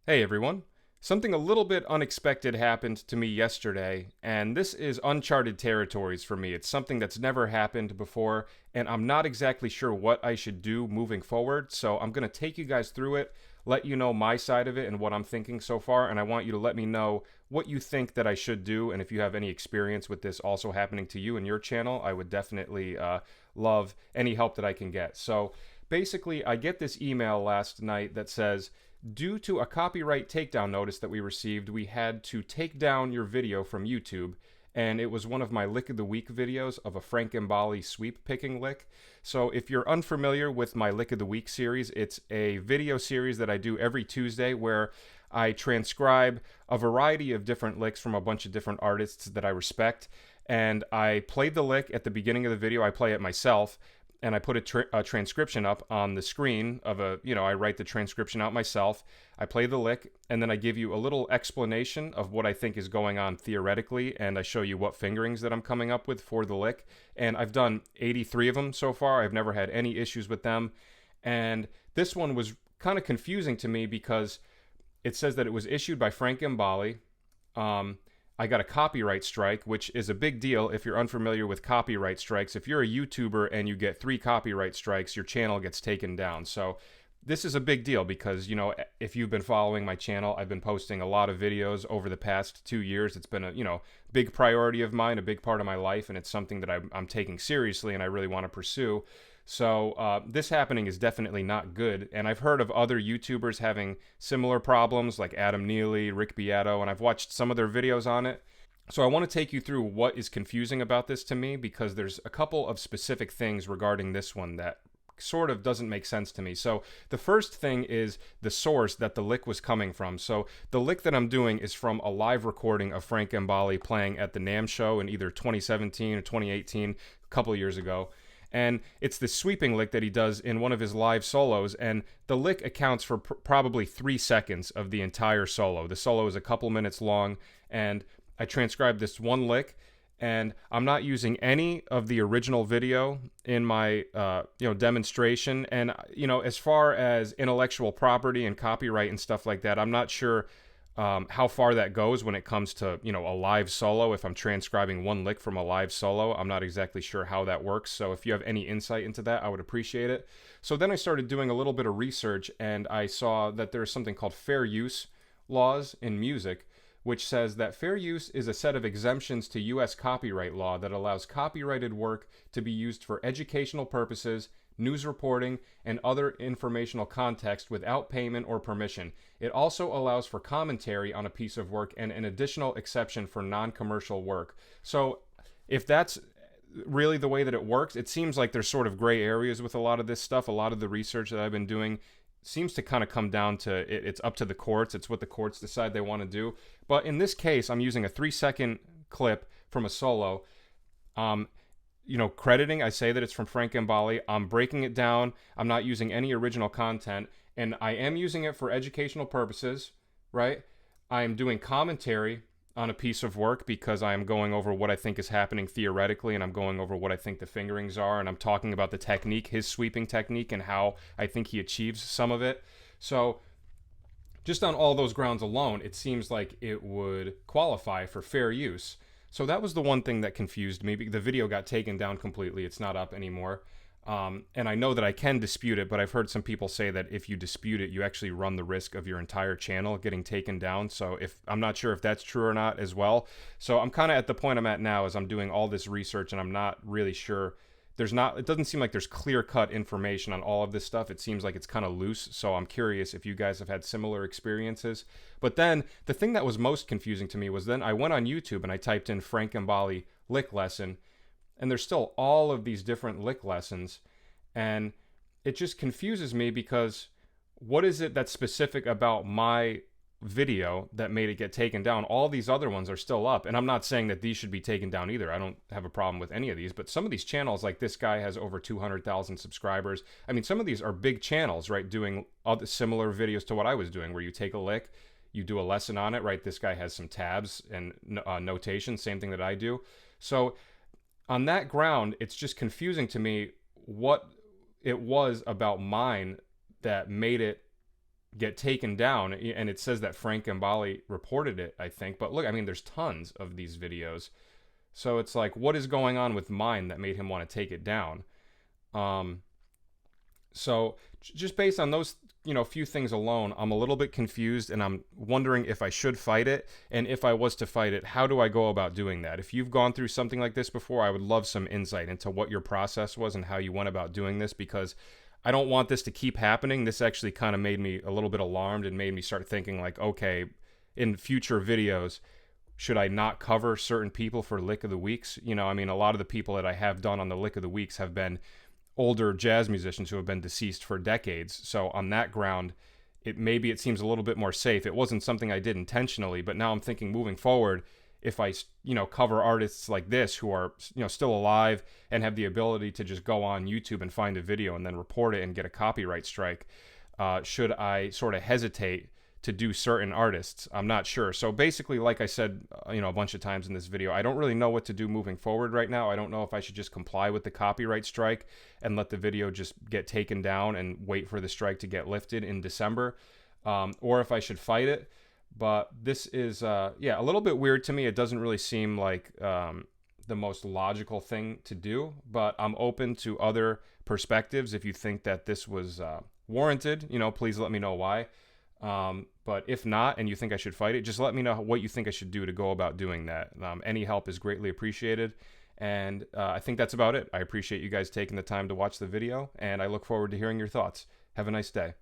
Hey everyone. Something a little bit unexpected happened to me yesterday, and this is uncharted territories for me. It's something that's never happened before, and I'm not exactly sure what I should do moving forward, so I'm going to take you guys through it, let you know my side of it and what I'm thinking so far, and I want you to let me know what you think that I should do, and if you have any experience with this also happening to you and your channel, I would definitely love any help that I can get. So basically, I get this email last night that says, due to a copyright takedown notice that we received, we had to take down your video from YouTube. And it was one of my Lick of the Week videos of a Frank Gambale sweep picking lick. So if you're unfamiliar with my Lick of the Week series, it's a video series that I do every Tuesday where I transcribe a variety of different licks from a bunch of different artists that I respect. And I play the lick at the beginning of the video. I play it myself, and I put a transcription up on the screen of I write the transcription out myself. I play the lick, and then I give you a little explanation of what I think is going on theoretically, and I show you what fingerings that I'm coming up with for the lick. And I've done 83 of them so far. I've never had any issues with them. And this one was kind of confusing to me because it says that it was issued by Frank Gambale. I got a copyright strike, which is a big deal if you're unfamiliar with copyright strikes. If you're a YouTuber and you get 3 copyright strikes, your channel gets taken down. So this is a big deal because, if you've been following my channel, I've been posting a lot of videos over the past 2 years. It's been a, big priority of mine, a big part of my life, and it's something that I'm taking seriously and I really want to pursue. So this happening is definitely not good. And I've heard of other YouTubers having similar problems like Adam Neely, Rick Beato, and I've watched some of their videos on it. So I want to take you through what is confusing about this to me because there's a couple of specific things regarding this one that sort of doesn't make sense to me. So the first thing is the source that the lick was coming from. So the lick that I'm doing is from a live recording of Frank Gambale playing at the NAMM show in either 2017 or 2018, a couple of years ago. And it's the sweeping lick that he does in one of his live solos, and the lick accounts for probably 3 seconds of the entire solo. The solo is a couple minutes long, and I transcribed this one lick, and I'm not using any of the original video in my demonstration. And as far as intellectual property and copyright and stuff like that, I'm not sure how far that goes when it comes to a live solo. If I'm transcribing one lick from a live solo, I'm not exactly sure how that works. So if you have any insight into that, I would appreciate it. So then I started doing a little bit of research, and I saw that there's something called fair use laws in music, which says that fair use is a set of exemptions to U.S. copyright law that allows copyrighted work to be used for educational purposes, news reporting, and other informational context without payment or permission. It also allows for commentary on a piece of work and an additional exception for non-commercial work. So if that's really the way that it works, it seems like there's sort of gray areas with a lot of this stuff. A lot of the research that I've been doing seems to kind of come down to it's up to the courts. It's what the courts decide they want to do. But in this case, I'm using a 3-second clip from a solo. Crediting, I say that it's from Frank Gambale. I'm breaking it down. I'm not using any original content, and I am using it for educational purposes, right? I am doing commentary on a piece of work because I am going over what I think is happening theoretically, and I'm going over what I think the fingerings are, and I'm talking about the technique, his sweeping technique, and how I think he achieves some of it. So just on all those grounds alone, it seems like it would qualify for fair use. So that was the one thing that confused me. The video got taken down completely. It's not up anymore. And I know that I can dispute it, but I've heard some people say that if you dispute it, you actually run the risk of your entire channel getting taken down. So I'm not sure if that's true or not as well. So I'm kind of at the point I'm at now as I'm doing all this research, and I'm not really sure. It doesn't seem like there's clear-cut information on all of this stuff. It seems like it's kind of loose, so I'm curious if you guys have had similar experiences. But then, the thing that was most confusing to me was then I went on YouTube and I typed in Frank Gambale lick lesson, and there's still all of these different lick lessons, and it just confuses me because what is it that's specific about my video that made it get taken down? All these other ones are still up, and I'm not saying that these should be taken down either. I don't have a problem with any of these, but some of these channels, like this guy has over 200,000 subscribers. I mean, some of these are big channels, right, doing other similar videos to what I was doing, where you take a lick, you do a lesson on it, right? This guy has some tabs and notation, same thing that I do. So on that ground, it's just confusing to me what it was about mine that made it get taken down. And it says that Frank Gambale reported it, I think. But look, I mean, there's tons of these videos. So it's like, what is going on with mine that made him want to take it down? So just based on those, few things alone, I'm a little bit confused, and I'm wondering if I should fight it. And if I was to fight it, how do I go about doing that? If you've gone through something like this before, I would love some insight into what your process was and how you went about doing this, because I don't want this to keep happening. This actually kind of made me a little bit alarmed and made me start thinking like, okay, in future videos, should I not cover certain people for Lick of the Weeks? I mean, a lot of the people that I have done on the Lick of the Weeks have been older jazz musicians who have been deceased for decades. So on that ground, it seems a little bit more safe. It wasn't something I did intentionally, but now I'm thinking moving forward, if I, cover artists like this who are, still alive and have the ability to just go on YouTube and find a video and then report it and get a copyright strike, should I sort of hesitate to do certain artists? I'm not sure. So basically, like I said, a bunch of times in this video, I don't really know what to do moving forward right now. I don't know if I should just comply with the copyright strike and let the video just get taken down and wait for the strike to get lifted in December, or if I should fight it. But this is, a little bit weird to me. It doesn't really seem like the most logical thing to do, but I'm open to other perspectives. If you think that this was warranted, please let me know why. But if not, and you think I should fight it, just let me know what you think I should do to go about doing that. Any help is greatly appreciated. And I think that's about it. I appreciate you guys taking the time to watch the video, and I look forward to hearing your thoughts. Have a nice day.